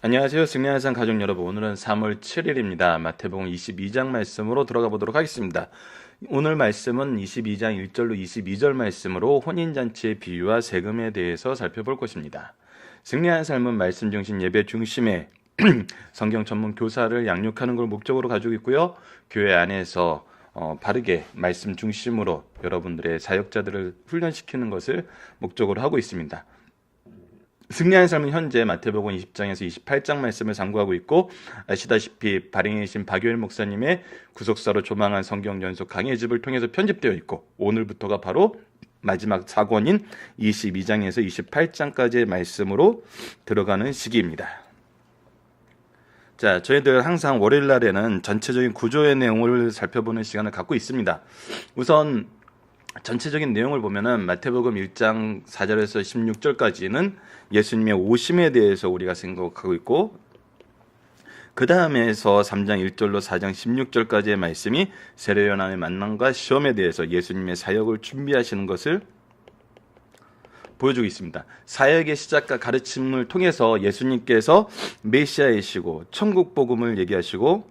안녕하세요. 승리한산 가족 여러분. 오늘은 3월 7일입니다. 마태복음 22장 말씀으로 들어가 보도록 하겠습니다. 오늘 말씀은 22장 1절로 22절 말씀으로 혼인잔치의 비유와 세금에 대해서 살펴볼 것입니다. 승리한 삶은 말씀 중심 예배 중심의 성경 전문 교사를 양육하는 걸 목적으로 가지고 있고요. 교회 안에서 바르게 말씀 중심으로 여러분들의 사역자들을 훈련시키는 것을 목적으로 하고 있습니다. 승리한 삶은 현재 마태복음 20장에서 28장 말씀을 상고하고 있고, 아시다시피 발행에 계신 박요일 목사님의 구속사로 조망한 성경 연속 강해집을 통해서 편집되어 있고, 오늘부터가 바로 마지막 4권인 22장에서 28장까지의 말씀으로 들어가는 시기입니다. 자, 저희들 항상 월요일 날에는 전체적인 구조의 내용을 살펴보는 시간을 갖고 있습니다. 우선 전체적인 내용을 보면은 마태복음 1장 4절에서 16절까지는 예수님의 오심에 대해서 우리가 생각하고 있고, 그 다음에서 3장 1절로 4장 16절까지의 말씀이 세례요한의 만남과 시험에 대해서 예수님의 사역을 준비하시는 것을 보여주고 있습니다. 사역의 시작과 가르침을 통해서 예수님께서 메시아이시고 천국 복음을 얘기하시고,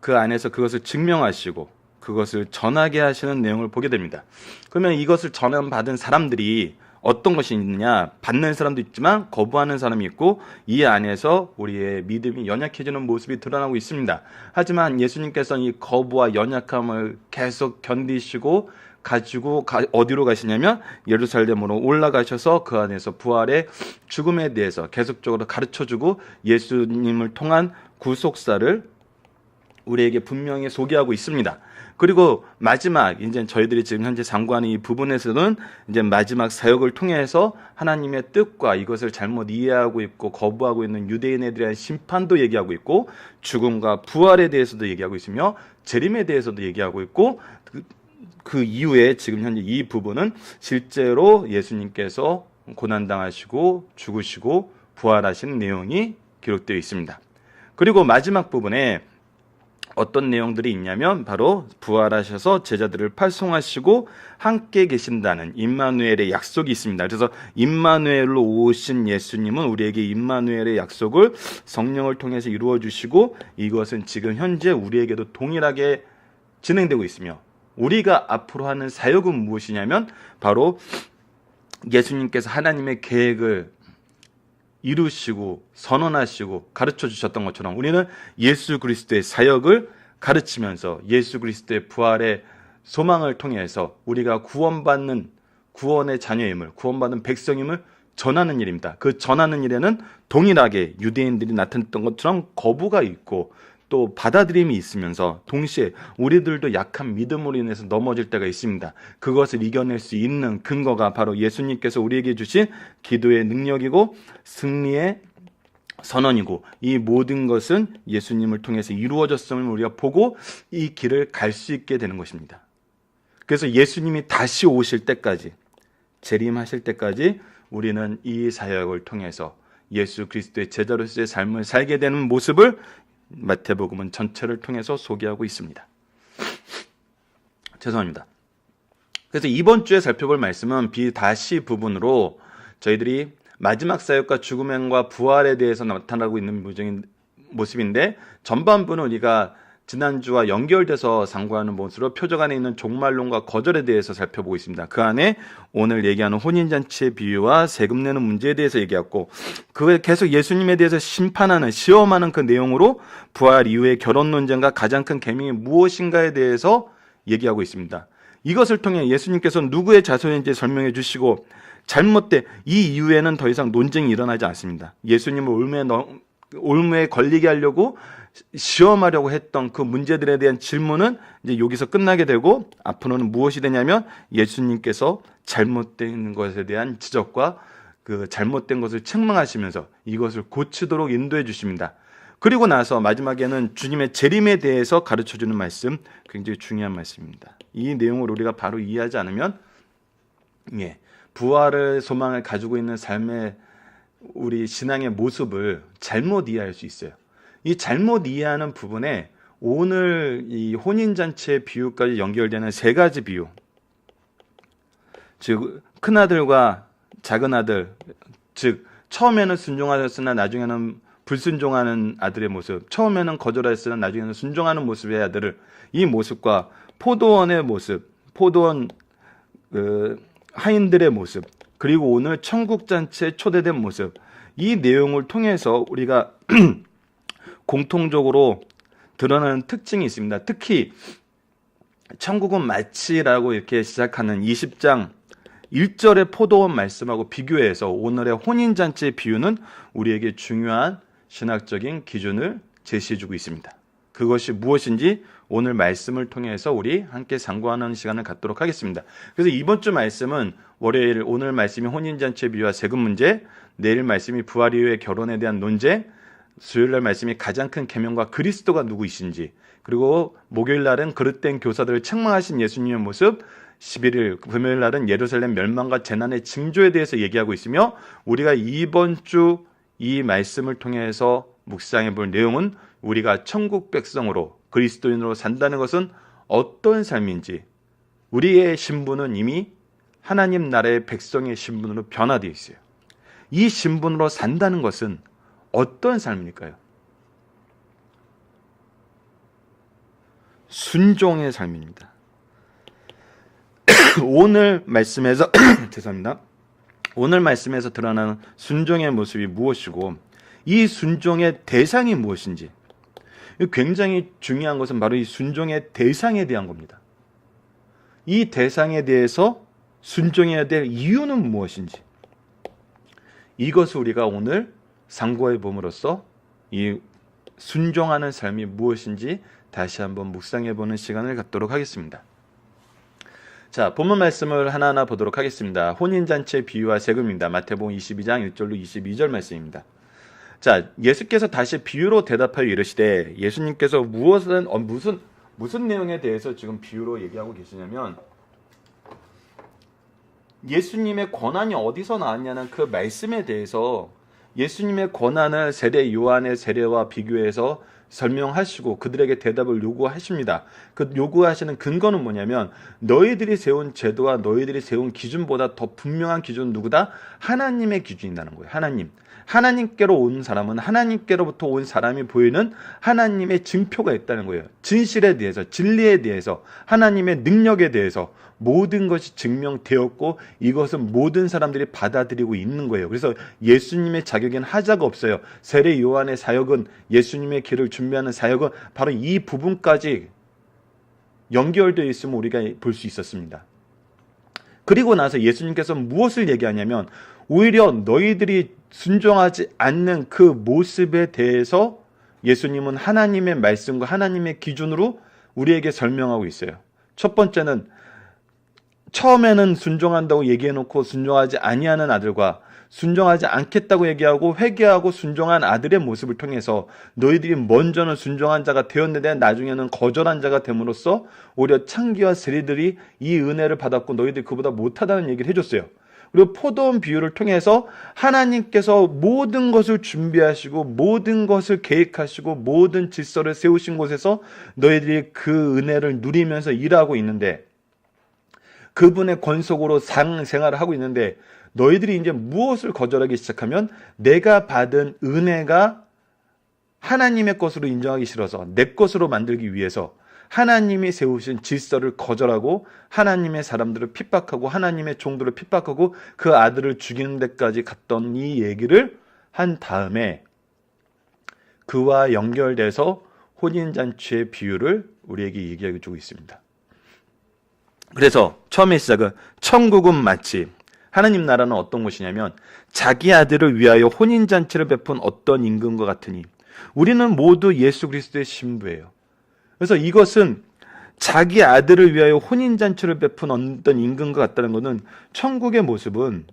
그 안에서 그것을 증명하시고 그것을 전하게 하시는 내용을 보게 됩니다. 그러면 이것을 전함받은 사람들이 어떤 것이 있느냐? 받는 사람도 있지만 거부하는 사람이 있고, 이 안에서 우리의 믿음이 연약해지는 모습이 드러나고 있습니다. 하지만 예수님께서는 이 거부와 연약함을 계속 견디시고 가지고 어디로 가시냐면 예루살렘으로 올라가셔서 그 안에서 부활의 죽음에 대해서 계속적으로 가르쳐주고 예수님을 통한 구속사를 우리에게 분명히 소개하고 있습니다. 그리고 마지막, 이제 저희들이 지금 현재 상고하는 이 부분에서는 이제 마지막 사역을 통해서 하나님의 뜻과 이것을 잘못 이해하고 있고 거부하고 있는 유대인에 대한 심판도 얘기하고 있고, 죽음과 부활에 대해서도 얘기하고 있으며 재림에 대해서도 얘기하고 있고, 그 이후에 지금 현재 이 부분은 실제로 예수님께서 고난당하시고 죽으시고 부활하신 내용이 기록되어 있습니다. 그리고 마지막 부분에 어떤 내용들이 있냐면 바로 부활하셔서 제자들을 팔송하시고 함께 계신다는 임마누엘의 약속이 있습니다. 그래서 임마누엘로 오신 예수님은 우리에게 임마누엘의 약속을 성령을 통해서 이루어 주시고, 이것은 지금 현재 우리에게도 동일하게 진행되고 있으며, 우리가 앞으로 하는 사역은 무엇이냐면 바로 예수님께서 하나님의 계획을 이루시고 선언하시고 가르쳐 주셨던 것처럼 우리는 예수 그리스도의 사역을 가르치면서 예수 그리스도의 부활의 소망을 통해서 우리가 구원받는 구원의 자녀임을, 구원받는 백성임을 전하는 일입니다. 그 전하는 일에는 동일하게 유대인들이 나타냈던 것처럼 거부가 있고 또 받아들임이 있으면서 동시에 우리들도 약한 믿음으로 인해서 넘어질 때가 있습니다. 그것을 이겨낼 수 있는 근거가 바로 예수님께서 우리에게 주신 기도의 능력이고 승리의 선언이고, 이 모든 것은 예수님을 통해서 이루어졌음을 우리가 보고 이 길을 갈 수 있게 되는 것입니다. 그래서 예수님이 다시 오실 때까지, 재림하실 때까지 우리는 이 사역을 통해서 예수 그리스도의 제자로서의 삶을 살게 되는 모습을 마태복음은 전체를 통해서 소개하고 있습니다. 죄송합니다. 그래서 이번 주에 살펴볼 말씀은 비다시 부분으로 저희들이 마지막 사역과 죽음과 부활에 대해서 나타나고 있는 모습인데, 전반부는 우리가 지난주와 연결돼서 상고하는 모습으로 표적 안에 있는 종말론과 거절에 대해서 살펴보고 있습니다. 그 안에 오늘 얘기하는 혼인잔치의 비유와 세금 내는 문제에 대해서 얘기했고, 그걸 계속 예수님에 대해서 심판하는, 시험하는 그 내용으로 부활 이후의 결혼 논쟁과 가장 큰 계명이 무엇인가에 대해서 얘기하고 있습니다. 이것을 통해 예수님께서 누구의 자손인지 설명해 주시고, 잘못된 이 이후에는 더 이상 논쟁이 일어나지 않습니다. 예수님을 올무에 걸리게 하려고 시험하려고 했던 그 문제들에 대한 질문은 이제 여기서 끝나게 되고, 앞으로는 무엇이 되냐면 예수님께서 잘못된 것에 대한 지적과 그 잘못된 것을 책망하시면서 이것을 고치도록 인도해 주십니다. 그리고 나서 마지막에는 주님의 재림에 대해서 가르쳐주는 말씀, 굉장히 중요한 말씀입니다. 이 내용을 우리가 바로 이해하지 않으면 부활의 소망을 가지고 있는 삶의 우리 신앙의 모습을 잘못 이해할 수 있어요. 이 잘못 이해하는 부분에 오늘 이 혼인잔치의 비유까지 연결되는 세 가지 비유, 즉 큰아들과 작은아들, 즉 처음에는 순종하였으나 나중에는 불순종하는 아들의 모습, 처음에는 거절하였으나 나중에는 순종하는 모습의 아들을, 이 모습과 포도원의 모습, 포도원 하인들의 모습, 그리고 오늘 천국잔치에 초대된 모습, 이 내용을 통해서 우리가 공통적으로 드러나는 특징이 있습니다. 특히 천국은 마치라고 이렇게 시작하는 20장 1절의 포도원 말씀하고 비교해서 오늘의 혼인잔치의 비유는 우리에게 중요한 신학적인 기준을 제시해주고 있습니다. 그것이 무엇인지 오늘 말씀을 통해서 우리 함께 상고하는 시간을 갖도록 하겠습니다. 그래서 이번 주 말씀은 월요일 오늘 말씀이 혼인잔치의 비유와 세금 문제, 내일 말씀이 부활 이후의 결혼에 대한 논제, 수요일 날 말씀이 가장 큰 계명과 그리스도가 누구이신지, 그리고 목요일 날은 그릇된 교사들을 책망하신 예수님의 모습, 11일 금요일 날은 예루살렘 멸망과 재난의 징조에 대해서 얘기하고 있으며, 우리가 이번 주 이 말씀을 통해서 묵상해 볼 내용은 우리가 천국 백성으로 그리스도인으로 산다는 것은 어떤 삶인지, 우리의 신분은 이미 하나님 나라의 백성의 신분으로 변화되어 있어요. 이 신분으로 산다는 것은 어떤 삶일까요? 순종의 삶입니다. 오늘 말씀에서 죄송합니다. 오늘 말씀에서 드러나는 순종의 모습이 무엇이고 이 순종의 대상이 무엇인지, 굉장히 중요한 것은 바로 이 순종의 대상에 대한 겁니다. 이 대상에 대해서 순종해야 될 이유는 무엇인지, 이것을 우리가 오늘 상고해 봄으로써 이 순종하는 삶이 무엇인지 다시 한번 묵상해 보는 시간을 갖도록 하겠습니다. 자, 본문 말씀을 하나하나 보도록 하겠습니다. 혼인잔치의 비유와 세금입니다. 마태복음 22장 1절로 22절 말씀입니다. 자, 예수께서 다시 비유로 대답하여 이르시되, 예수님께서 무슨 내용에 대해서 지금 비유로 얘기하고 계시냐면, 예수님의 권한이 어디서 나왔냐는 그 말씀에 대해서 예수님의 권한을 세례 요한의 세례와 비교해서 설명하시고 그들에게 대답을 요구하십니다. 그 요구하시는 근거는 뭐냐면, 너희들이 세운 제도와 너희들이 세운 기준보다 더 분명한 기준은 누구다? 하나님의 기준이라는 거예요. 하나님께로 온 사람은 하나님께로부터 온 사람이 보이는 하나님의 증표가 있다는 거예요. 진실에 대해서, 진리에 대해서, 하나님의 능력에 대해서 모든 것이 증명되었고 이것은 모든 사람들이 받아들이고 있는 거예요. 그래서 예수님의 자격에는 하자가 없어요. 세례 요한의 사역은, 예수님의 길을 준비하는 사역은 바로 이 부분까지 연결되어 있음을 우리가 볼 수 있었습니다. 그리고 나서 예수님께서 무엇을 얘기하냐면, 오히려 너희들이 순종하지 않는 그 모습에 대해서 예수님은 하나님의 말씀과 하나님의 기준으로 우리에게 설명하고 있어요. 첫 번째는 처음에는 순종한다고 얘기해놓고 순종하지 아니하는 아들과 순종하지 않겠다고 얘기하고 회개하고 순종한 아들의 모습을 통해서 너희들이 먼저는 순종한 자가 되었는데 나중에는 거절한 자가 됨으로써 오히려 창기와 세리들이 이 은혜를 받았고 너희들이 그보다 못하다는 얘기를 해줬어요. 그리고 포도원 비유를 통해서 하나님께서 모든 것을 준비하시고 모든 것을 계획하시고 모든 질서를 세우신 곳에서 너희들이 그 은혜를 누리면서 일하고 있는데, 그분의 권속으로 생활을 하고 있는데, 너희들이 이제 무엇을 거절하기 시작하면 내가 받은 은혜가 하나님의 것으로 인정하기 싫어서 내 것으로 만들기 위해서 하나님이 세우신 질서를 거절하고 하나님의 사람들을 핍박하고 하나님의 종들을 핍박하고 그 아들을 죽이는 데까지 갔던 이 얘기를 한 다음에 그와 연결돼서 혼인잔치의 비유를 우리에게 얘기해 주고 있습니다. 그래서 처음에 시작은 천국은 마치, 하나님 나라는 어떤 곳이냐면 자기 아들을 위하여 혼인잔치를 베푼 어떤 임금과 같으니, 우리는 모두 예수 그리스도의 신부예요. 그래서 이것은 자기 아들을 위하여 혼인잔치를 베푼 어떤 임금과 같다는 것은, 천국의 모습은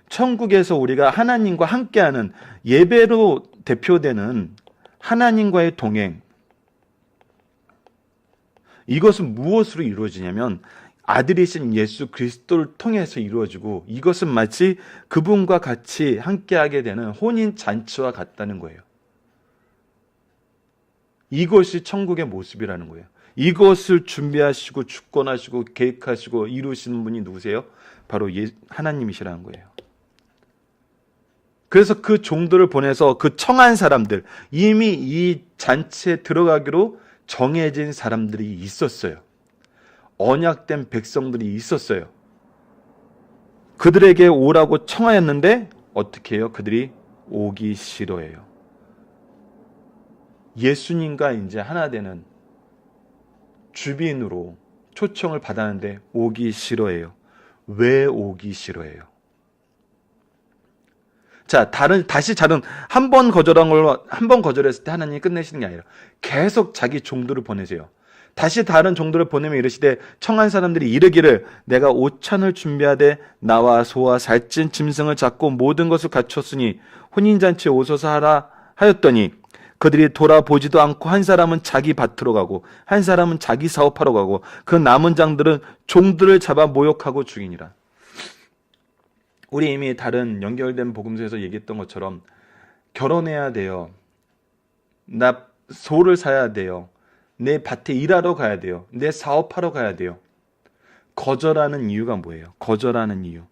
천국에서 우리가 하나님과 함께하는 예배로 대표되는 하나님과의 동행, 이것은 무엇으로 이루어지냐면 아들이신 예수 그리스도를 통해서 이루어지고, 이것은 마치 그분과 같이 함께하게 되는 혼인잔치와 같다는 거예요. 이것이 천국의 모습이라는 거예요. 이것을 준비하시고 주권하시고 계획하시고 이루시는 분이 누구세요? 바로 하나님이시라는 거예요. 그래서 그 종들을 보내서 그 청한 사람들, 이미 이 잔치에 들어가기로 정해진 사람들이 있었어요. 언약된 백성들이 있었어요. 그들에게 오라고 청하였는데 어떻게 해요? 그들이 오기 싫어해요. 예수님과 이제 하나 되는 주빈으로 초청을 받았는데 오기 싫어해요. 왜 오기 싫어해요? 자, 다시 한 번 거절했을 때 하나님이 끝내시는 게 아니라 계속 자기 종들을 보내세요. 다시 다른 종들을 보내면 이르시되 청한 사람들이 이르기를 내가 오찬을 준비하되 나와 소와 살찐 짐승을 잡고 모든 것을 갖췄으니 혼인잔치에 오소서 하라 하였더니 그들이 돌아보지도 않고 한 사람은 자기 밭으로 가고 한 사람은 자기 사업하러 가고 그 남은 장들은 종들을 잡아 모욕하고 죽이니라. 우리 이미 다른 연결된 복음서에서 얘기했던 것처럼 결혼해야 돼요. 나 소를 사야 돼요. 내 밭에 일하러 가야 돼요. 내 사업하러 가야 돼요. 거절하는 이유가 뭐예요? 거절하는 이유.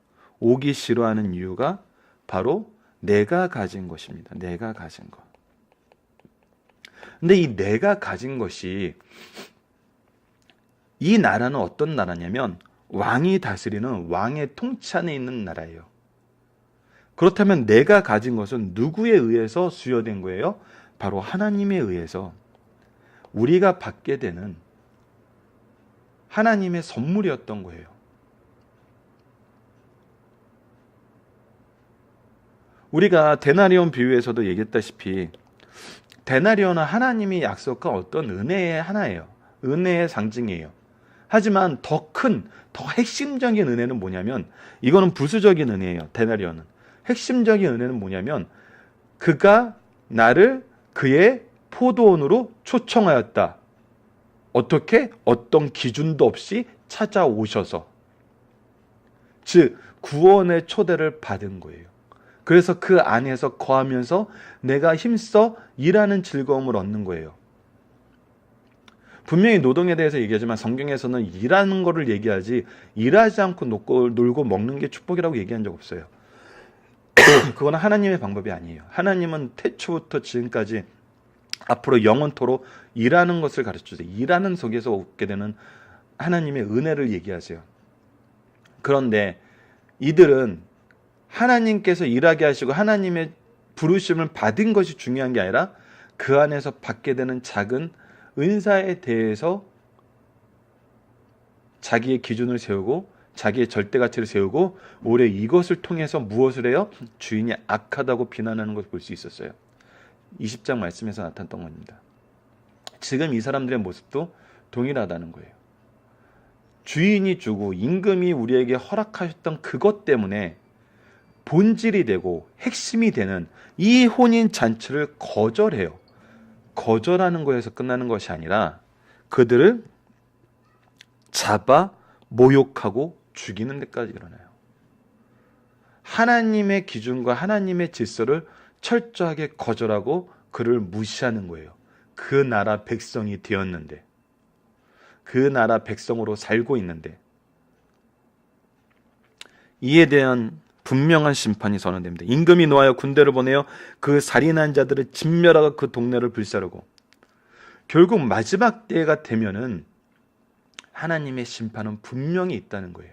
오기 싫어하는 이유가 바로 내가 가진 것입니다. 내가 가진 것. 근데 이 내가 가진 것이 이 나라는 어떤 나라냐면 왕이 다스리는 왕의 통치 안에 있는 나라예요. 그렇다면 내가 가진 것은 누구에 의해서 수여된 거예요? 바로 하나님에 의해서 우리가 받게 되는 하나님의 선물이었던 거예요. 우리가 데나리온 비유에서도 얘기했다시피 데나리온은 하나님이 약속한 어떤 은혜의 하나예요. 은혜의 상징이에요. 하지만 더 핵심적인 은혜는 뭐냐면 이거는 부수적인 은혜예요. 데나리온은. 핵심적인 은혜는 뭐냐면 그가 나를 그의 포도원으로 초청하였다. 어떻게? 어떤 기준도 없이 찾아오셔서. 즉 구원의 초대를 받은 거예요. 그래서 그 안에서 거하면서 내가 힘써 일하는 즐거움을 얻는 거예요. 분명히 노동에 대해서 얘기하지만 성경에서는 일하는 거를 얘기하지 일하지 않고 놀고 먹는 게 축복이라고 얘기한 적 없어요. 그건 하나님의 방법이 아니에요. 하나님은 태초부터 지금까지 앞으로 영원토록 일하는 것을 가르쳐주세요. 일하는 속에서 얻게 되는 하나님의 은혜를 얘기하세요. 그런데 이들은 하나님께서 일하게 하시고 하나님의 부르심을 받은 것이 중요한 게 아니라 그 안에서 받게 되는 작은 은사에 대해서 자기의 기준을 세우고 자기의 절대가치를 세우고 오히려 이것을 통해서 무엇을 해요? 주인이 악하다고 비난하는 것을 볼 수 있었어요. 20장 말씀에서 나타났던 겁니다. 지금 이 사람들의 모습도 동일하다는 거예요. 주인이 주고 임금이 우리에게 허락하셨던 그것 때문에 본질이 되고 핵심이 되는 이 혼인 잔치를 거절해요. 거절하는 거에서 끝나는 것이 아니라 그들을 잡아 모욕하고 죽이는 데까지 일어나요. 하나님의 기준과 하나님의 질서를 철저하게 거절하고 그를 무시하는 거예요. 그 나라 백성이 되었는데, 그 나라 백성으로 살고 있는데, 이에 대한 분명한 심판이 선언됩니다. 임금이 노하여 군대를 보내어 그 살인한 자들을 진멸하고 그 동네를 불사르고, 결국 마지막 때가 되면은 하나님의 심판은 분명히 있다는 거예요.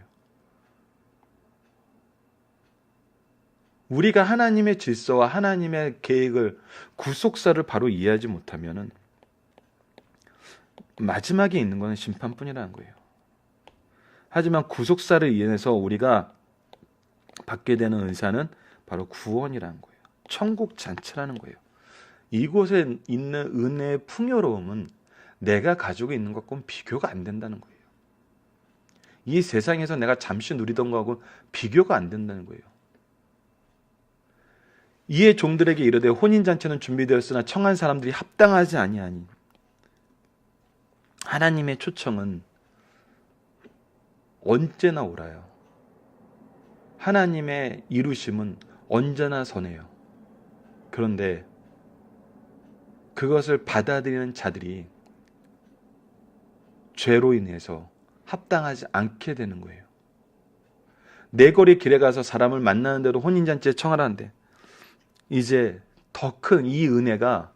우리가 하나님의 질서와 하나님의 계획을 구속사를 바로 이해하지 못하면은 마지막에 있는 것은 심판뿐이라는 거예요. 하지만 구속사를 이해해서 우리가 받게 되는 은사는 바로 구원이라는 거예요. 천국 잔치라는 거예요. 이곳에 있는 은혜의 풍요로움은 내가 가지고 있는 것과는 비교가 안 된다는 거예요. 이 세상에서 내가 잠시 누리던 거하고 비교가 안 된다는 거예요. 이에 종들에게 이르되 혼인잔치는 준비되었으나 청한 사람들이 합당하지 아니하니. 하나님의 초청은 언제나 옳아요. 하나님의 이루심은 언제나 선해요. 그런데 그것을 받아들이는 자들이 죄로 인해서 합당하지 않게 되는 거예요. 내 거리 길에 가서 사람을 만나는 대로 혼인잔치에 청하라는데 이제 더 큰 이 은혜가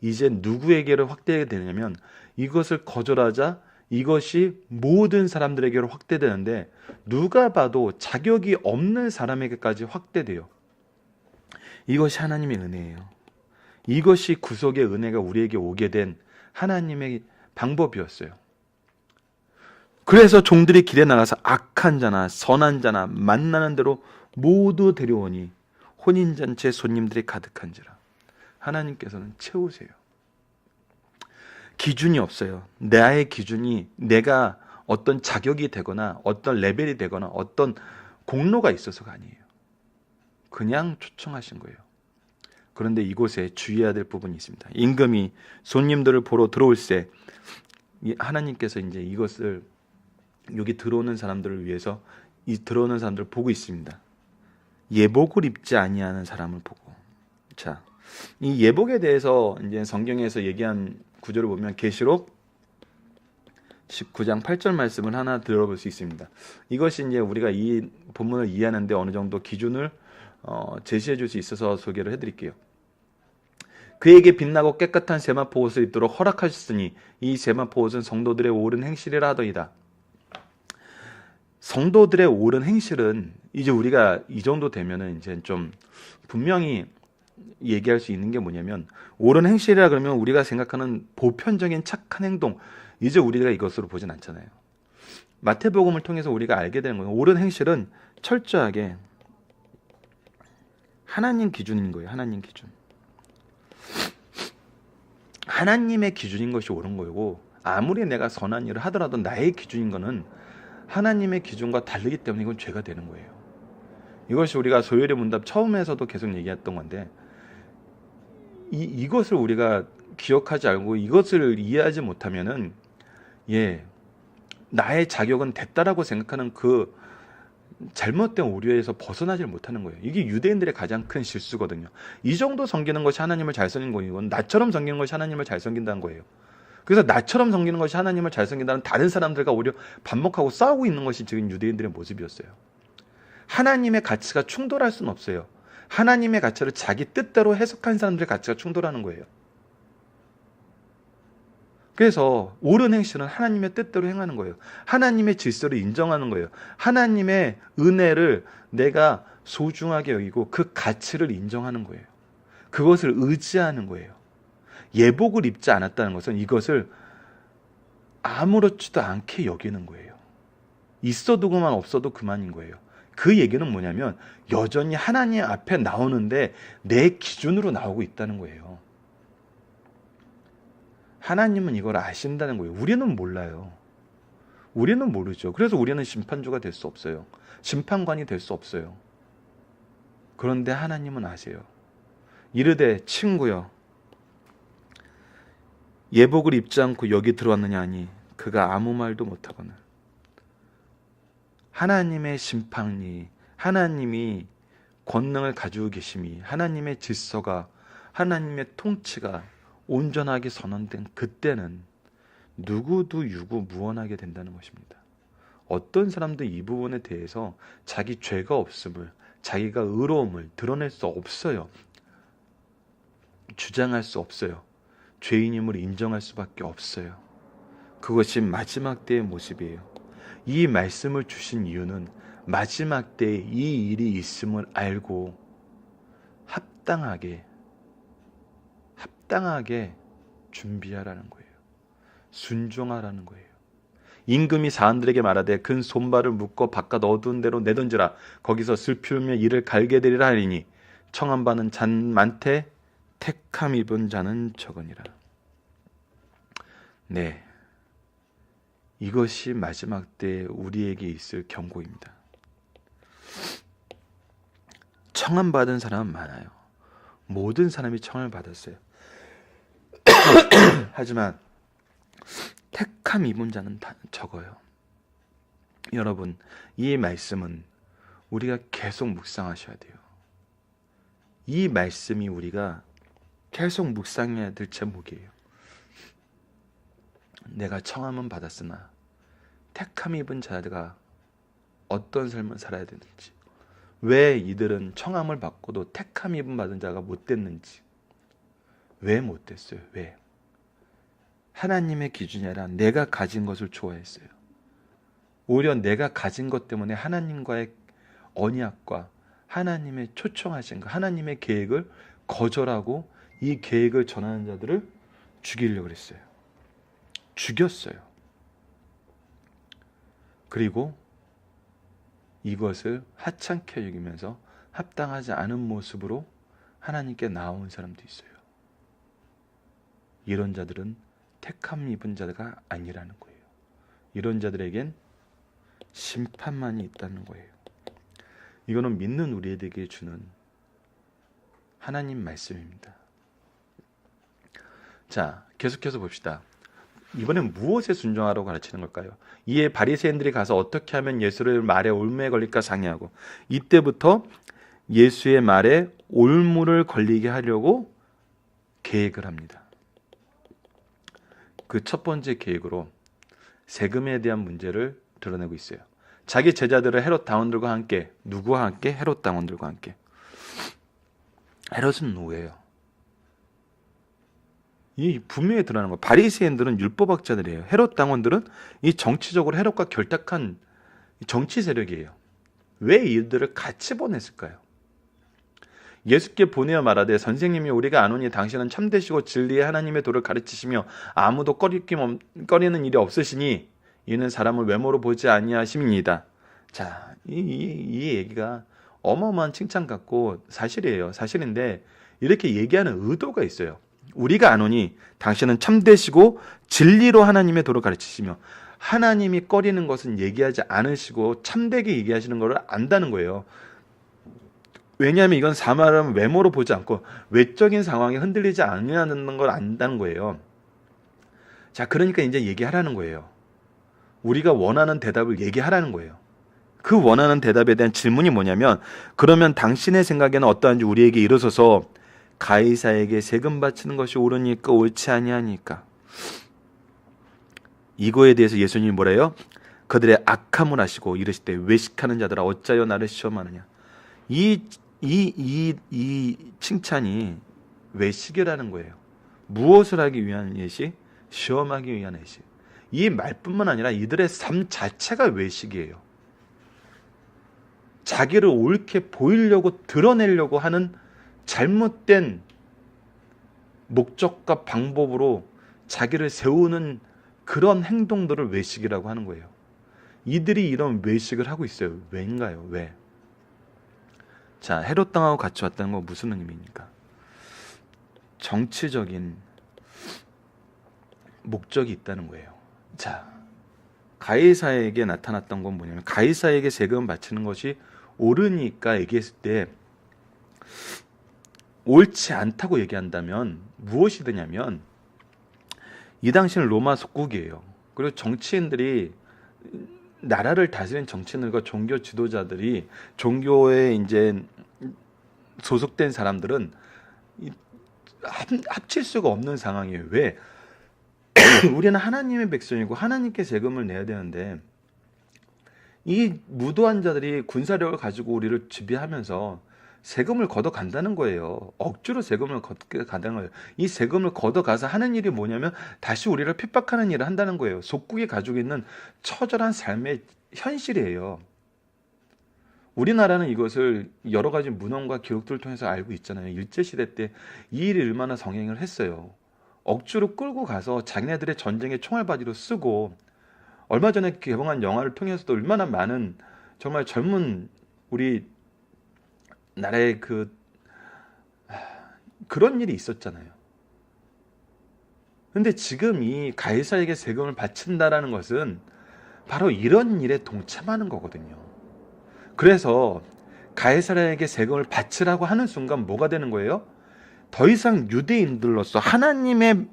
이제 누구에게로 확대가 되냐면 이것을 거절하자 이것이 모든 사람들에게로 확대되는데 누가 봐도 자격이 없는 사람에게까지 확대돼요. 이것이 하나님의 은혜예요. 이것이 구속의 은혜가 우리에게 오게 된 하나님의 방법이었어요. 그래서 종들이 길에 나가서 악한 자나 선한 자나 만나는 대로 모두 데려오니 혼인잔치에 손님들이 가득한지라. 하나님께서는 채우세요. 기준이 없어요. 나의 기준이 내가 어떤 자격이 되거나 어떤 레벨이 되거나 어떤 공로가 있어서가 아니에요. 그냥 초청하신 거예요. 그런데 이곳에 주의해야 될 부분이 있습니다. 임금이 손님들을 보러 들어올세 하나님께서 이제 이것을 여기 들어오는 사람들을 위해서 이 들어오는 사람들을 보고 있습니다. 예복을 입지 아니하는 사람을 보고. 자, 이 예복에 대해서 이제 성경에서 얘기한 구절을 보면 계시록 19장 8절 말씀을 하나 들어볼 수 있습니다. 이것이 이제 우리가 이 본문을 이해하는데 어느 정도 기준을 제시해 줄 수 있어서 소개를 해드릴게요. 그에게 빛나고 깨끗한 세마포 옷을 입도록 허락하셨으니 이 세마포 옷은 성도들의 옳은 행실이라 하더이다. 성도들의 옳은 행실은 이제 우리가 이 정도 되면은 이제 좀 분명히 얘기할 수 있는 게 뭐냐면 옳은 행실이라 그러면 우리가 생각하는 보편적인 착한 행동 이제 우리가 이것으로 보진 않잖아요. 마태복음을 통해서 우리가 알게 되는 거예요. 옳은 행실은 철저하게 하나님 기준인 거예요. 하나님 기준. 하나님의 기준인 것이 옳은 거고 아무리 내가 선한 일을 하더라도 나의 기준인 거는 하나님의 기준과 다르기 때문에 이건 죄가 되는 거예요. 이것이 우리가 소열의 문답 처음에서도 계속 얘기했던 건데 이것을 우리가 기억하지 않고 이것을 이해하지 못하면은 나의 자격은 됐다라고 생각하는 그 잘못된 오류에서 벗어나질 못하는 거예요. 이게 유대인들의 가장 큰 실수거든요. 이 정도 섬기는 것이 하나님을 잘 섬기는 거이고 나처럼 섬기는 것이 하나님을 잘 섬긴다는 거예요. 그래서 나처럼 섬기는 것이 하나님을 잘 섬긴다는 다른 사람들과 오히려 반목하고 싸우고 있는 것이 지금 유대인들의 모습이었어요. 하나님의 가치가 충돌할 수는 없어요. 하나님의 가치를 자기 뜻대로 해석한 사람들의 가치가 충돌하는 거예요. 그래서 옳은 행실은 하나님의 뜻대로 행하는 거예요. 하나님의 질서를 인정하는 거예요. 하나님의 은혜를 내가 소중하게 여기고 그 가치를 인정하는 거예요. 그것을 의지하는 거예요. 예복을 입지 않았다는 것은 이것을 아무렇지도 않게 여기는 거예요. 있어도 그만 없어도 그만인 거예요. 그 얘기는 뭐냐면 여전히 하나님 앞에 나오는데 내 기준으로 나오고 있다는 거예요. 하나님은 이걸 아신다는 거예요. 우리는 몰라요. 우리는 모르죠. 그래서 우리는 심판주가 될 수 없어요. 심판관이 될 수 없어요. 그런데 하나님은 아세요. 이르되 친구여 예복을 입지 않고 여기 들어왔느냐 하니 그가 아무 말도 못하거늘 하나님의 심판이 하나님이 권능을 가지고 계심이 하나님의 질서가 하나님의 통치가 온전하게 선언된 그때는 누구도 유구무원하게 된다는 것입니다. 어떤 사람도 이 부분에 대해서 자기 죄가 없음을 자기가 의로움을 드러낼 수 없어요. 주장할 수 없어요. 죄인임을 인정할 수밖에 없어요. 그것이 마지막 때의 모습이에요. 이 말씀을 주신 이유는 마지막 때에 이 일이 있음을 알고 합당하게 준비하라는 거예요. 순종하라는 거예요. 임금이 사람들에게 말하되 근 손발을 묶어 바깥 어두운 데로 내던지라 거기서 슬피우며 이를 갈게 되리라 하리니 청한 바는 잔 많되 택함 입은 자는 적으니라. 네, 이것이 마지막 때 우리에게 있을 경고입니다. 청함 받은 사람은 많아요. 모든 사람이 청을 받았어요. 하지만 택함 입은 자는 적어요. 여러분, 이 말씀은 우리가 계속 묵상하셔야 돼요. 이 말씀이 우리가 계속 묵상해야 될 제목이에요. 내가 청함은 받았으나 택함 입은 자가 어떤 삶을 살아야 되는지 왜 이들은 청함을 받고도 택함 입음 받은 자가 못 됐는지. 왜 못 됐어요? 왜? 하나님의 기준이 아니라 내가 가진 것을 좋아했어요. 오히려 내가 가진 것 때문에 하나님과의 언약과 하나님의 초청하신 것, 하나님의 계획을 거절하고 이 계획을 전하는 자들을 죽이려고 했어요. 죽였어요. 그리고 이것을 하찮게 여기면서 합당하지 않은 모습으로 하나님께 나온 사람도 있어요. 이런 자들은 택함 입은 자가 아니라는 거예요. 이런 자들에겐 심판만이 있다는 거예요. 이거는 믿는 우리에게 주는 하나님 말씀입니다. 자, 계속해서 봅시다. 이번엔 무엇에 순종하라고 가르치는 걸까요? 이에 바리새인들이 가서 어떻게 하면 예수를 말에 올무에 걸릴까 상의하고, 이때부터 예수의 말에 올무를 걸리게 하려고 계획을 합니다. 그 첫 번째 계획으로 세금에 대한 문제를 드러내고 있어요. 자기 제자들을 헤롯 당원들과 함께, 누구와 함께? 헤롯 당원들과 함께. 헤롯은 누구예요? 이 분명히 드러나는 거. 바리새인들은 율법학자들이에요. 헤롯 당원들은 이 정치적으로 헤롯과 결탁한 정치 세력이에요. 왜 이들을 같이 보냈을까요? 예수께 보내어 말하되 선생님이 우리가 아노니 당신은 참되시고 진리의 하나님의 도를 가르치시며 아무도 꺼리는 일이 없으시니 이는 사람을 외모로 보지 아니하심이니이다. 자, 이 얘기가 어마어마한 칭찬 같고 사실이에요. 사실인데 이렇게 얘기하는 의도가 있어요. 우리가 아노니 당신은 참되시고 진리로 하나님의 도를 가르치시며, 하나님이 꺼리는 것은 얘기하지 않으시고 참되게 얘기하시는 것을 안다는 거예요. 왜냐하면 이건 사람을 외모로 보지 않고 외적인 상황에 흔들리지 않는다는 걸 안다는 거예요. 자, 그러니까 이제 얘기하라는 거예요. 우리가 원하는 대답을 얘기하라는 거예요. 그 원하는 대답에 대한 질문이 뭐냐면, 그러면 당신의 생각에는 어떠한지 우리에게 이르소서. 가이사에게 세금 바치는 것이 옳으니까 옳지 아니하니까. 이거에 대해서 예수님이 뭐래요? 그들의 악함을 아시고 이르시되 외식하는 자들아 어찌하여 나를 시험하느냐. 이 칭찬이 외식이라는 거예요. 무엇을 하기 위한 예식? 시험하기 위한 예식. 이 말뿐만 아니라 이들의 삶 자체가 외식이에요. 자기를 옳게 보이려고 드러내려고 하는 잘못된 목적과 방법으로 자기를 세우는 그런 행동들을 외식이라고 하는 거예요. 이들이 이런 외식을 하고 있어요. 왜인가요? 왜? 자, 헤롯 당하고 같이 왔다는 건 무슨 의미입니까? 정치적인 목적이 있다는 거예요. 자, 가이사에게 나타났던 건 뭐냐면, 가이사에게 세금 바치는 것이 옳으니까 얘기했을 때 옳지 않다고 얘기한다면 무엇이 되냐면, 이 당시는 로마 속국이에요. 그리고 정치인들이, 나라를 다스리는 정치인들과 종교 지도자들이, 종교에 이제 소속된 사람들은 합칠 수가 없는 상황이에요. 왜? 우리는 하나님의 백성이고 하나님께 세금을 내야 되는데, 이 무도한 자들이 군사력을 가지고 우리를 지배하면서 세금을 걷어간다는 거예요. 억지로 세금을 걷어간다는 거예요. 이 세금을 걷어가서 하는 일이 뭐냐면 다시 우리를 핍박하는 일을 한다는 거예요. 속국이 가지고 있는 처절한 삶의 현실이에요. 우리나라는 이것을 여러 가지 문헌과 기록들을 통해서 알고 있잖아요. 일제시대 때 이 일이 얼마나 성행을 했어요. 억지로 끌고 가서 자기네들의 전쟁의 총알바지로 쓰고, 얼마 전에 개봉한 영화를 통해서도 얼마나 많은 정말 젊은 우리 나라의 그런 일이 있었잖아요. 근데 지금 이 가이사에게 세금을 바친다라는 것은 바로 이런 일에 동참하는 거거든요. 그래서 가이사에게 세금을 바치라고 하는 순간 뭐가 되는 거예요? 더 이상 유대인들로서 하나님의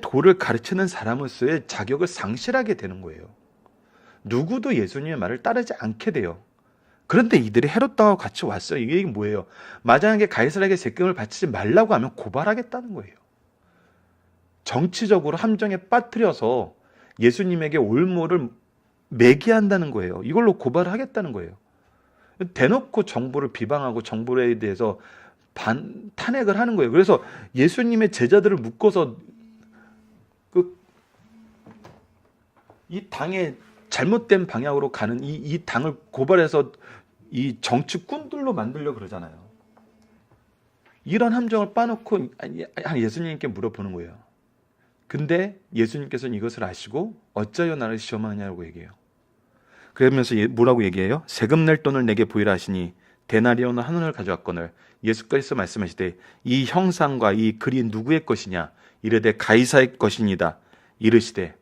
도를 가르치는 사람으로서의 자격을 상실하게 되는 거예요. 누구도 예수님의 말을 따르지 않게 돼요. 그런데 이들이 헤롯 당하고 같이 왔어요. 이게 뭐예요? 만약에 가이사에게 세금을 바치지 말라고 하면 고발하겠다는 거예요. 정치적으로 함정에 빠뜨려서 예수님에게 올무를 매게 한다는 거예요. 이걸로 고발을 하겠다는 거예요. 대놓고 정부를 비방하고 정부에 대해서 탄핵을 하는 거예요. 그래서 예수님의 제자들을 묶어서 이 당의 잘못된 방향으로 가는 이 당을 고발해서 이 정치꾼들로 만들려 그러잖아요. 이런 함정을 빠놓고 예수님께 물어보는 거예요. 근데 예수님께서는 이것을 아시고 어찌하여 나를 시험하냐고 얘기해요. 그러면서 뭐라고 얘기해요? 세금 낼 돈을 내게 보이라 하시니 데나리온은 한 원을 가져왔거늘 예수께서 말씀하시되 이 형상과 이 글이 누구의 것이냐 이르되 가이사의 것이니이다 이르시되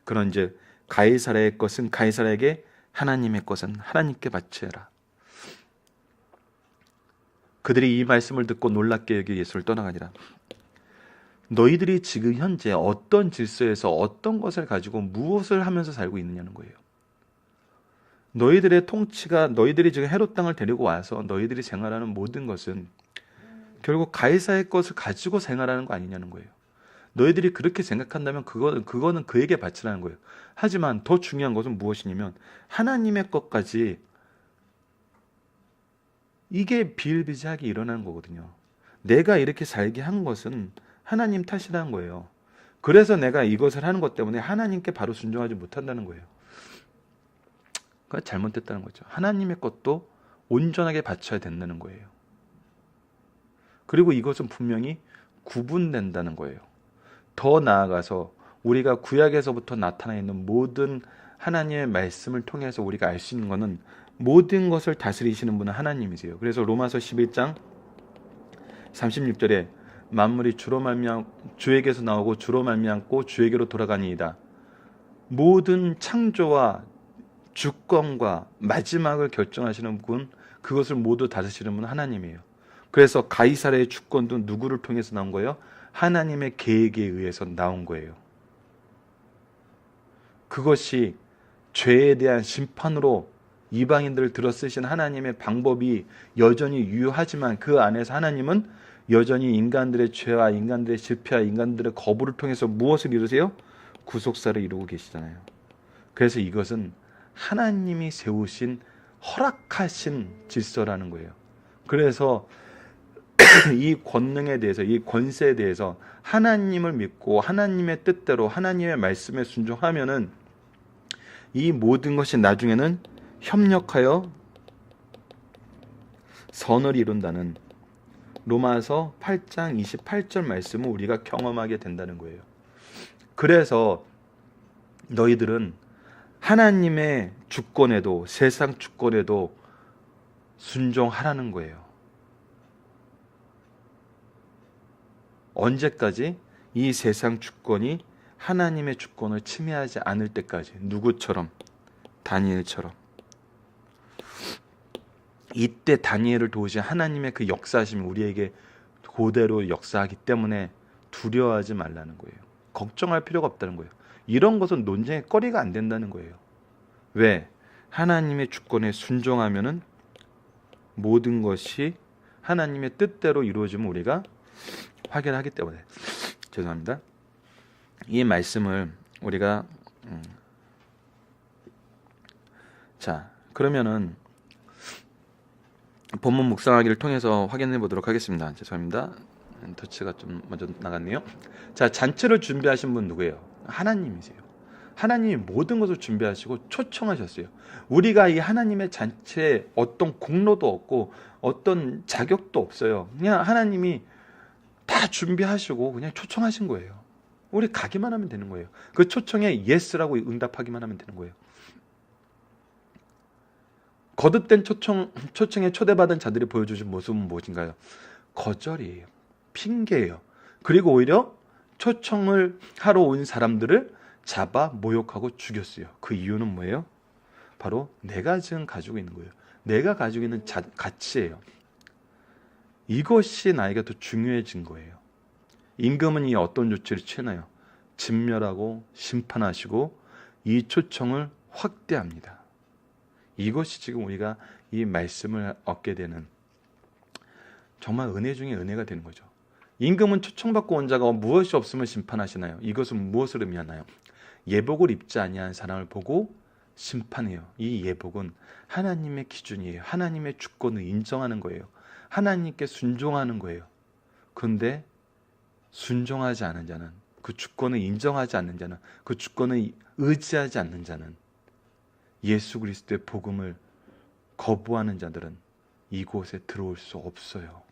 그런즉 가이사라의 것은 가이사라에게 하나님의 것은 하나님께 바치라. 그들이 이 말씀을 듣고 놀랍게 여겨 예수를 떠나가니라. 너희들이 지금 현재 어떤 질서에서 어떤 것을 가지고 무엇을 하면서 살고 있느냐는 거예요. 너희들의 통치가 너희들이 지금 헤롯 땅을 데리고 와서 너희들이 생활하는 모든 것은 결국 가이사의 것을 가지고 생활하는 거 아니냐는 거예요. 너희들이 그렇게 생각한다면 그거는 그에게 바치라는 거예요. 하지만 더 중요한 것은 무엇이냐면 하나님의 것까지 이게 비일비재하게 일어나는 거거든요. 내가 이렇게 살게 한 것은 하나님 탓이라는 거예요. 그래서 내가 이것을 하는 것 때문에 하나님께 바로 순종하지 못한다는 거예요. 그건 잘못됐다는 거죠. 하나님의 것도 온전하게 바쳐야 된다는 거예요. 그리고 이것은 분명히 구분된다는 거예요. 더 나아가서 우리가 구약에서부터 나타나 있는 모든 하나님의 말씀을 통해서 우리가 알 수 있는 것은 모든 것을 다스리시는 분은 하나님이세요. 그래서 로마서 11장 36절에 만물이 주에게서 나오고 주로 말미암고 주에게로 돌아가니이다. 모든 창조와 주권과 마지막을 결정하시는 분, 그것을 모두 다스리시는 분은 하나님이에요. 그래서 가이사라의 주권도 누구를 통해서 나온 거예요? 하나님의 계획에 의해서 나온 거예요. 그것이 죄에 대한 심판으로 이방인들을 들어쓰신 하나님의 방법이 여전히 유효하지만 그 안에서 하나님은 여전히 인간들의 죄와 인간들의 실패와 인간들의 거부를 통해서 무엇을 이루세요? 구속사를 이루고 계시잖아요. 그래서 이것은 하나님이 세우신 허락하신 질서라는 거예요. 그래서 이 권능에 대해서 이 권세에 대해서 하나님을 믿고 하나님의 뜻대로 하나님의 말씀에 순종하면은 이 모든 것이 나중에는 협력하여 선을 이룬다는 로마서 8장 28절 말씀을 우리가 경험하게 된다는 거예요. 그래서 너희들은 하나님의 주권에도 세상 주권에도 순종하라는 거예요. 언제까지? 이 세상 주권이 하나님의 주권을 침해하지 않을 때까지. 누구처럼? 다니엘처럼. 이때 다니엘을 도우신 하나님의 그 역사하심이 우리에게 그대로 역사하기 때문에 두려워하지 말라는 거예요. 걱정할 필요가 없다는 거예요. 이런 것은 논쟁의 거리가 안 된다는 거예요. 왜? 하나님의 주권에 순종하면은 모든 것이 하나님의 뜻대로 이루어지면 우리가 확인하기 때문에. 죄송합니다. 이 말씀을 우리가 자, 그러면은 본문 묵상하기를 통해서 확인해 보도록 하겠습니다. 죄송합니다. 터치가 좀 먼저 나갔네요. 자, 잔치를 준비하신 분 누구예요? 하나님이세요. 하나님이 모든 것을 준비하시고 초청하셨어요. 우리가 이 하나님의 잔치에 어떤 공로도 없고 어떤 자격도 없어요. 그냥 하나님이 다 준비하시고 그냥 초청하신 거예요. 우리 가기만 하면 되는 거예요. 그 초청에 예스라고 응답하기만 하면 되는 거예요. 거듭된 초청에 초대받은 자들이 보여주신 모습은 무엇인가요? 거절이에요. 핑계예요. 그리고 오히려 초청을 하러 온 사람들을 잡아 모욕하고 죽였어요. 그 이유는 뭐예요? 바로 내가 지금 가지고 있는 거예요. 내가 가지고 있는 가치예요. 이것이 나에게 더 중요해진 거예요. 임금은 이 어떤 조치를 취하나요? 진멸하고 심판하시고 이 초청을 확대합니다. 이것이 지금 우리가 이 말씀을 얻게 되는 정말 은혜 중에 은혜가 되는 거죠. 임금은 초청받고 온 자가 무엇이 없으면 심판하시나요? 이것은 무엇을 의미하나요? 예복을 입지 아니한 사람을 보고 심판해요. 이 예복은 하나님의 기준이에요. 하나님의 주권을 인정하는 거예요. 하나님께 순종하는 거예요. 그런데 순종하지 않은 자는, 그 주권을 인정하지 않는 자는, 그 주권을 의지하지 않는 자는, 예수 그리스도의 복음을 거부하는 자들은 이곳에 들어올 수 없어요.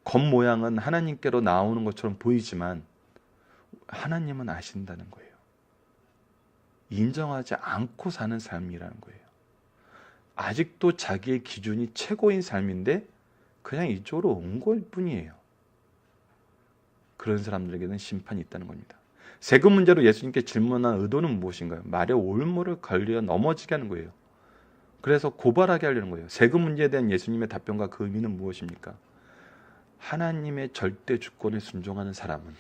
겉모양은 하나님께로 나오는 것처럼 보이지만 하나님은 아신다는 거예요. 인정하지 않고 사는 삶이라는 거예요. 아직도 자기의 기준이 최고인 삶인데 그냥 이쪽으로 온 걸 뿐이에요. 그런 사람들에게는 심판이 있다는 겁니다. 세금 문제로 예수님께 질문한 의도는 무엇인가요? 말의 올무를 걸려 넘어지게 하는 거예요. 그래서 고발하게 하려는 거예요. 세금 문제에 대한 예수님의 답변과 그 의미는 무엇입니까? 하나님의 절대 주권에 순종하는 사람은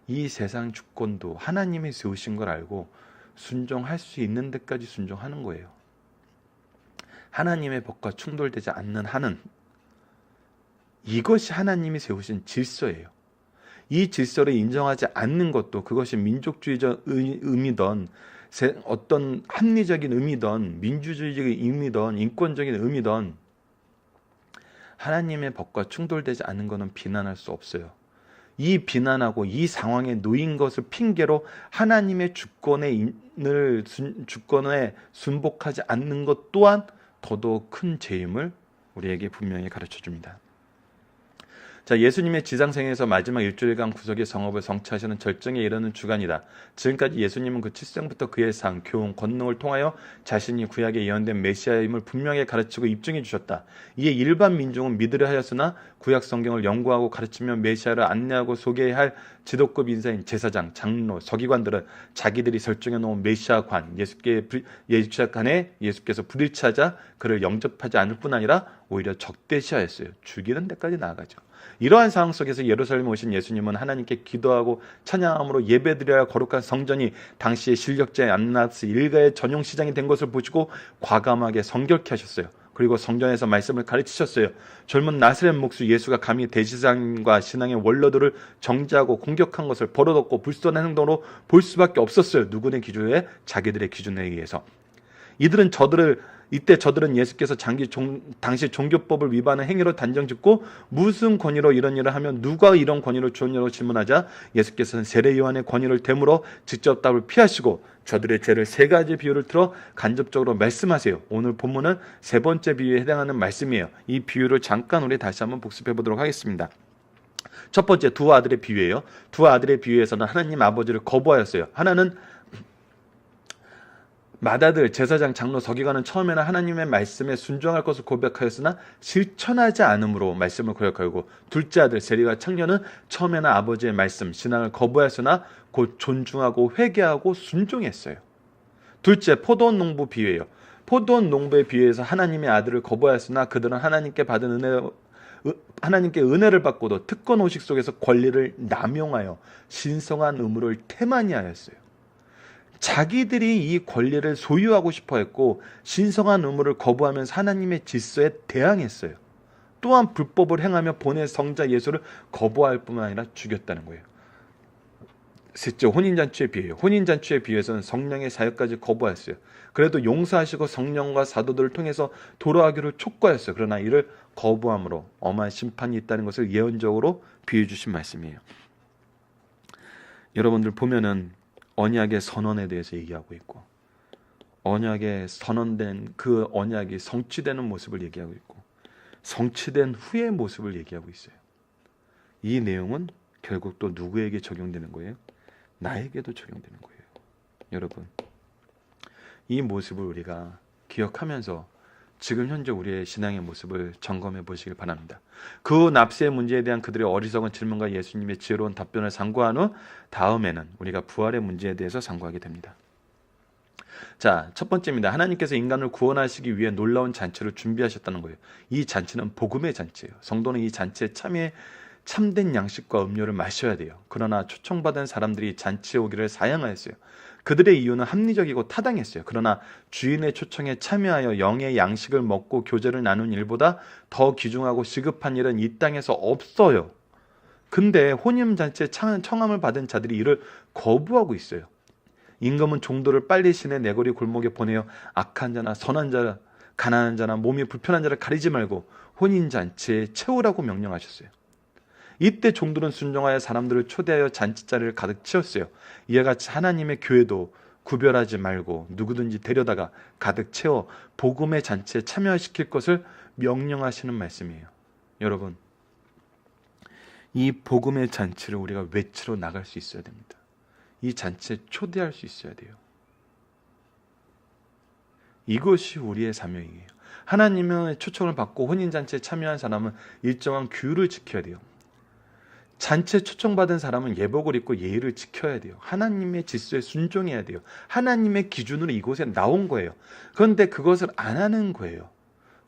이 세상 주권도 하나님이 세우신 걸 알고 순종할 수 있는 데까지 순종하는 거예요. 하나님의 법과 충돌되지 않는 한은, 이것이 하나님이 세우신 질서예요. 이 질서를 인정하지 않는 것도, 그것이 민족주의적 의미든 어떤 합리적인 의미든 민주주의적인 의미든 인권적인 의미든 하나님의 법과 충돌되지 않는 것은 비난할 수 없어요. 이 비난하고 이 상황에 놓인 것을 핑계로 하나님의 주권에 순복하지 않는 것 또한 더더욱 큰 죄임을 우리에게 분명히 가르쳐 줍니다. 자, 예수님의 지상생에서 마지막 일주일간 구속의 성업을 성취하시는 절정에 이르는 주간이다. 지금까지 예수님은 그 출생부터 그의 상, 교훈, 권능을 통하여 자신이 구약에 예언된 메시아임을 분명히 가르치고 입증해 주셨다. 이에 일반 민중은 믿으려 하였으나 구약 성경을 연구하고 가르치며 메시아를 안내하고 소개해야 할 지도급 인사인 제사장, 장로, 서기관들은 자기들이 설정해 놓은 메시아관, 예수관에 예수께서 불일치하자 그를 영접하지 않을 뿐 아니라 오히려 적대시하였어요. 죽이는 데까지 나아가죠. 이러한 상황 속에서 예루살렘에 오신 예수님은 하나님께 기도하고 찬양함으로 예배드려야 거룩한 성전이 당시의 실력자의 안나스 일가의 전용 시장이 된 것을 보시고 과감하게 성결케 하셨어요. 그리고 성전에서 말씀을 가르치셨어요. 젊은 나사렛 목수 예수가 감히 대제사장과 신앙의 원로들을 정죄하고 공격한 것을 버릇없고 불순한 행동으로 볼 수밖에 없었어요. 누구의 기준에? 자기들의 기준에 의해서. 이때 저들은 예수께서 당시 종교법을 위반한 행위로 단정짓고 무슨 권위로 이런 일을 하면 누가 이런 권위를 주었냐고 질문하자 예수께서는 세례 요한의 권위를 대물어 직접 답을 피하시고 저들의 죄를 세 가지 비유를 들어 간접적으로 말씀하세요. 오늘 본문은 세 번째 비유에 해당하는 말씀이에요. 이 비유를 잠깐 우리 다시 한번 복습해 보도록 하겠습니다. 첫 번째, 두 아들의 비유예요. 두 아들의 비유에서는 하나님 아버지를 거부하였어요. 하나는 맏아들 제사장 장로 서기관은 처음에는 하나님의 말씀에 순종할 것을 고백하였으나 실천하지 않음으로 말씀을 거역하고, 둘째 아들 세리가 청년은 처음에는 아버지의 말씀 신앙을 거부하였으나 곧 존중하고 회개하고 순종했어요. 둘째, 포도원 농부 비유예요. 포도원 농부의 비유에서 하나님의 아들을 거부하였으나 그들은 하나님께 은혜를 받고도 특권 의식 속에서 권리를 남용하여 신성한 의무를 태만히 하였어요. 자기들이 이 권리를 소유하고 싶어 했고 신성한 의무를 거부하면서 하나님의 질서에 대항했어요. 또한 불법을 행하며 본의 성자 예수를 거부할 뿐만 아니라 죽였다는 거예요. 셋째, 혼인잔치의 비유예요. 혼인잔치의 비유에서는 성령의 사역까지 거부하였어요. 그래도 용서하시고 성령과 사도들을 통해서 돌아가기를 촉구하였어요. 그러나 이를 거부함으로 엄한 심판이 있다는 것을 예언적으로 비유해 주신 말씀이에요. 여러분들 보면은 언약의 선언에 대해서 얘기하고 있고, 언약에 선언된 그 언약이 성취되는 모습을 얘기하고 있고, 성취된 후의 모습을 얘기하고 있어요. 이 내용은 결국 또 누구에게 적용되는 거예요? 나에게도 적용되는 거예요. 여러분, 이 모습을 우리가 기억하면서 지금 현재 우리의 신앙의 모습을 점검해 보시길 바랍니다. 그 납세의 문제에 대한 그들의 어리석은 질문과 예수님의 지혜로운 답변을 상고한 후 다음에는 우리가 부활의 문제에 대해서 상고하게 됩니다. 자, 첫 번째입니다. 하나님께서 인간을 구원하시기 위해 놀라운 잔치를 준비하셨다는 거예요. 이 잔치는 복음의 잔치예요. 성도는 이 잔치에 참여해 참된 양식과 음료를 마셔야 돼요. 그러나 초청받은 사람들이 잔치에 오기를 사양하였어요. 그들의 이유는 합리적이고 타당했어요. 그러나 주인의 초청에 참여하여 영의 양식을 먹고 교제를 나눈 일보다 더 귀중하고 시급한 일은 이 땅에서 없어요. 근데 혼인잔치에 청함을 받은 자들이 이를 거부하고 있어요. 임금은 종도를 빨리 시내 내거리 골목에 보내어 악한 자나 선한 자, 가난한 자나 몸이 불편한 자를 가리지 말고 혼인잔치에 채우라고 명령하셨어요. 이때 종들은 순종하여 사람들을 초대하여 잔치자리를 가득 채웠어요. 이와 같이 하나님의 교회도 구별하지 말고 누구든지 데려다가 가득 채워 복음의 잔치에 참여시킬 것을 명령하시는 말씀이에요. 여러분, 이 복음의 잔치를 우리가 외치러 나갈 수 있어야 됩니다. 이 잔치에 초대할 수 있어야 돼요. 이것이 우리의 사명이에요. 하나님의 초청을 받고 혼인잔치에 참여한 사람은 일정한 규율을 지켜야 돼요. 잔치에 초청받은 사람은 예복을 입고 예의를 지켜야 돼요. 하나님의 질서에 순종해야 돼요. 하나님의 기준으로 이곳에 나온 거예요. 그런데 그것을 안 하는 거예요.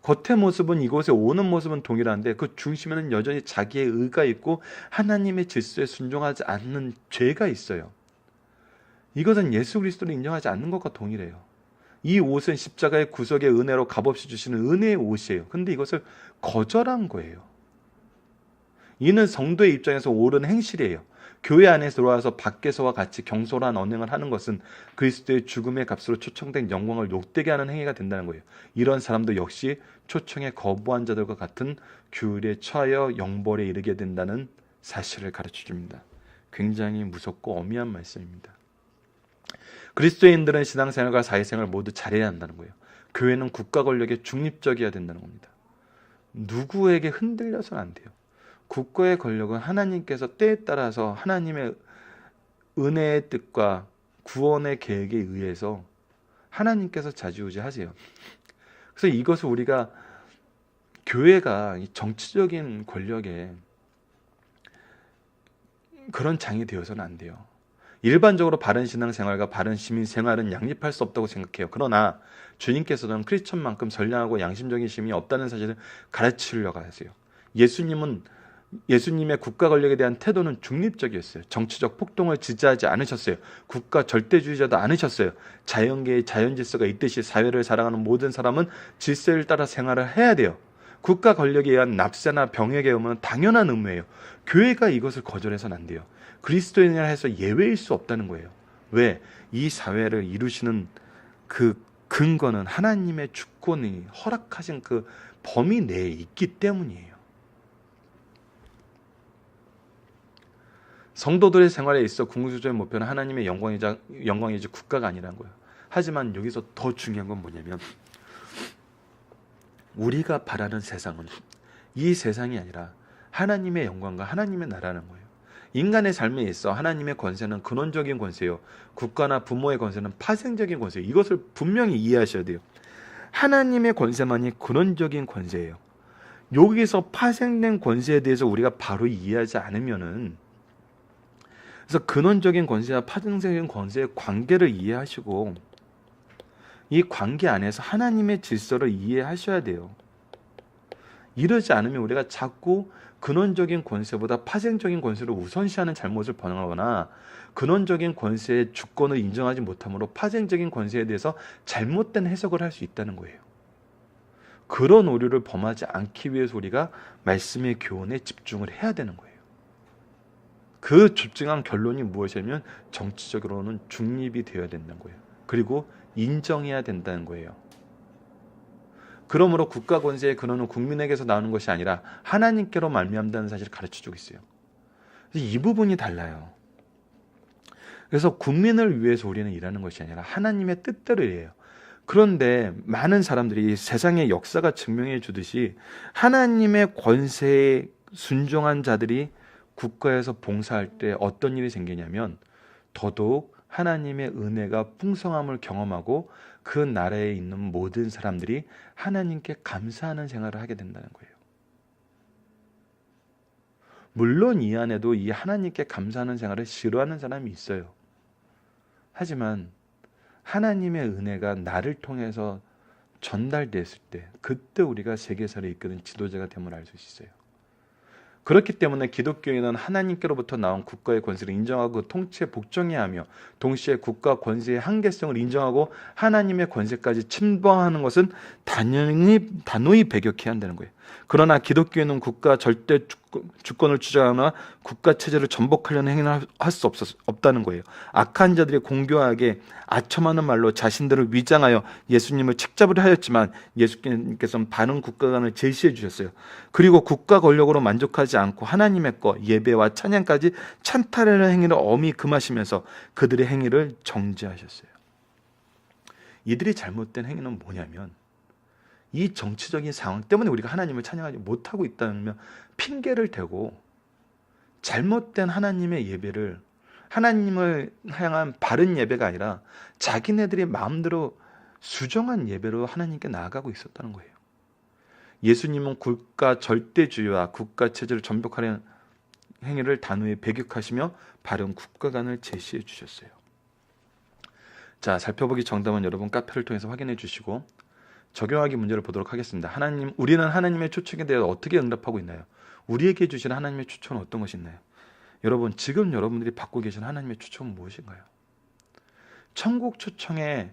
겉의 모습은 이곳에 오는 모습은 동일한데 그 중심에는 여전히 자기의 의가 있고 하나님의 질서에 순종하지 않는 죄가 있어요. 이것은 예수 그리스도를 인정하지 않는 것과 동일해요. 이 옷은 십자가의 구속의 은혜로 값없이 주시는 은혜의 옷이에요. 그런데 이것을 거절한 거예요. 이는 성도의 입장에서 옳은 행실이에요. 교회 안에 들어와서 밖에서와 같이 경솔한 언행을 하는 것은 그리스도의 죽음의 값으로 초청된 영광을 욕되게 하는 행위가 된다는 거예요. 이런 사람도 역시 초청에 거부한 자들과 같은 규율에 처하여 영벌에 이르게 된다는 사실을 가르쳐 줍니다. 굉장히 무섭고 엄미한 말씀입니다. 그리스도인들은 신앙생활과 사회생활을 모두 잘해야 한다는 거예요. 교회는 국가 권력에 중립적이어야 된다는 겁니다. 누구에게 흔들려서는 안 돼요. 국가의 권력은 하나님께서 때에 따라서 하나님의 은혜의 뜻과 구원의 계획에 의해서 하나님께서 좌지우지하세요. 그래서 이것을 우리가 교회가 정치적인 권력에 그런 장이 되어서는 안 돼요. 일반적으로 바른 신앙생활과 바른 시민생활은 양립할 수 없다고 생각해요. 그러나 주님께서는 크리스천만큼 선량하고 양심적인 시민이 없다는 사실을 가르치려고 하세요. 예수님의 국가 권력에 대한 태도는 중립적이었어요. 정치적 폭동을 지지하지 않으셨어요. 국가 절대주의자도 않으셨어요. 자연계의 자연질서가 있듯이 사회를 살아가는 모든 사람은 질서를 따라 생활을 해야 돼요. 국가 권력에 의한 납세나 병역의 의무는 당연한 의무예요. 교회가 이것을 거절해서는 안 돼요. 그리스도인이라 해서 예외일 수 없다는 거예요. 왜? 이 사회를 이루시는 그 근거는 하나님의 주권이 허락하신 그 범위 내에 있기 때문이에요. 성도들의 생활에 있어 궁극적인 목표는 하나님의 영광이지 국가가 아니라는 거예요. 하지만 여기서 더 중요한 건 뭐냐면 우리가 바라는 세상은 이 세상이 아니라 하나님의 영광과 하나님의 나라는 거예요. 인간의 삶에 있어 하나님의 권세는 근원적인 권세요. 국가나 부모의 권세는 파생적인 권세예요. 이것을 분명히 이해하셔야 돼요. 하나님의 권세만이 근원적인 권세예요. 여기서 파생된 권세에 대해서 우리가 바로 이해하지 않으면은 그래서 근원적인 권세와 파생적인 권세의 관계를 이해하시고 이 관계 안에서 하나님의 질서를 이해하셔야 돼요. 이러지 않으면 우리가 자꾸 근원적인 권세보다 파생적인 권세를 우선시하는 잘못을 범하거나 근원적인 권세의 주권을 인정하지 못함으로 파생적인 권세에 대해서 잘못된 해석을 할 수 있다는 거예요. 그런 오류를 범하지 않기 위해서 우리가 말씀의 교훈에 집중을 해야 되는 거예요. 그 집중한 결론이 무엇이냐면 정치적으로는 중립이 되어야 된다는 거예요. 그리고 인정해야 된다는 거예요. 그러므로 국가 권세의 근원은 국민에게서 나오는 것이 아니라 하나님께로 말미암다는 사실을 가르쳐주고 있어요. 이 부분이 달라요. 그래서 국민을 위해서 우리는 일하는 것이 아니라 하나님의 뜻대로 일해요. 그런데 많은 사람들이 세상의 역사가 증명해 주듯이 하나님의 권세에 순종한 자들이 국가에서 봉사할 때 어떤 일이 생기냐면 더더욱 하나님의 은혜가 풍성함을 경험하고 그 나라에 있는 모든 사람들이 하나님께 감사하는 생활을 하게 된다는 거예요. 물론 이 안에도 이 하나님께 감사하는 생활을 싫어하는 사람이 있어요. 하지만 하나님의 은혜가 나를 통해서 전달됐을 때 그때 우리가 세계사를 이끄는 지도자가 됨을 알 수 있어요. 그렇기 때문에 기독교인은 하나님께로부터 나온 국가의 권세를 인정하고 그 통치에 복종해야 하며 동시에 국가 권세의 한계성을 인정하고 하나님의 권세까지 침범하는 것은 단호히 배격해야 한다는 거예요. 그러나 기독교인은 국가 절대 주권을 주장하거나 국가 체제를 전복하려는 행위를 할 수 없다는 거예요. 악한 자들이 공교하게 아첨하는 말로 자신들을 위장하여 예수님을 책잡으려 하였지만 예수님께서는 바른 국가관을 제시해 주셨어요. 그리고 국가 권력으로 만족하지 않고 하나님의 것, 예배와 찬양까지 찬탈하려는 행위를 엄히 금하시면서 그들의 행위를 정죄하셨어요. 이들이 잘못된 행위는 뭐냐면 이 정치적인 상황 때문에 우리가 하나님을 찬양하지 못하고 있다면 핑계를 대고 잘못된 하나님의 예배를, 하나님을 향한 바른 예배가 아니라 자기네들이 마음대로 수정한 예배로 하나님께 나아가고 있었다는 거예요. 예수님은 국가 절대주의와 국가 체제를 전복하려는 행위를 단호히 배격하시며 바른 국가관을 제시해 주셨어요. 자, 살펴보기 정답은 여러분 카페를 통해서 확인해 주시고 적용하기 문제를 보도록 하겠습니다. 우리는 하나님의 초청에 대해 어떻게 응답하고 있나요? 우리에게 주신 하나님의 초청은 어떤 것이 있나요? 여러분, 지금 여러분들이 받고 계신 하나님의 초청은 무엇인가요? 천국 초청의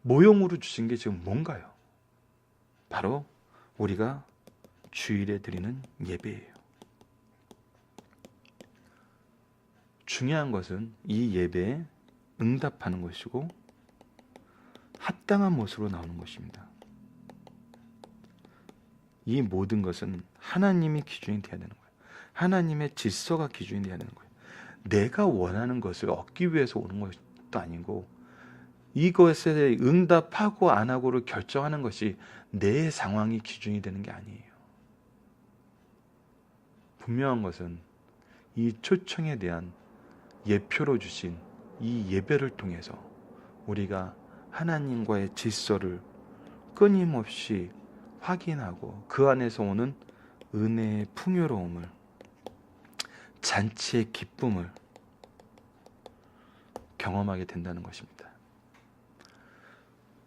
모형으로 주신 게 지금 뭔가요? 바로 우리가 주일에 드리는 예배예요. 중요한 것은 이 예배에 응답하는 것이고 합당한 모습으로 나오는 것입니다. 이 모든 것은 하나님이 기준이 되어야 되는 거예요. 하나님의 질서가 기준이 되어야 되는 거예요. 내가 원하는 것을 얻기 위해서 오는 것도 아니고 이것에 응답하고 안 하고를 결정하는 것이 내 상황이 기준이 되는 게 아니에요. 분명한 것은 이 초청에 대한 예표로 주신 이 예배를 통해서 우리가 하나님과의 질서를 끊임없이 확인하고 그 안에서 오는 은혜의 풍요로움을, 잔치의 기쁨을 경험하게 된다는 것입니다.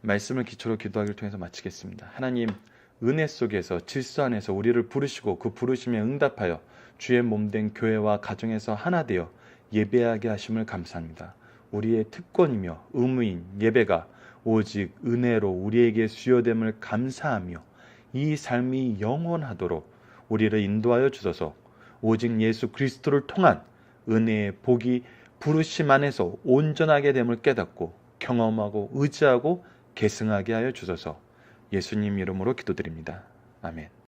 말씀을 기초로 기도하기를 통해서 마치겠습니다. 하나님, 은혜 속에서 질서 안에서 우리를 부르시고 그 부르심에 응답하여 주의 몸된 교회와 가정에서 하나 되어 예배하게 하심을 감사합니다. 우리의 특권이며 의무인 예배가 오직 은혜로 우리에게 수여됨을 감사하며 이 삶이 영원하도록 우리를 인도하여 주소서. 오직 예수 그리스도를 통한 은혜의 복이 부르심 안에서 온전하게 됨을 깨닫고 경험하고 의지하고 계승하게 하여 주소서. 예수님 이름으로 기도드립니다. 아멘.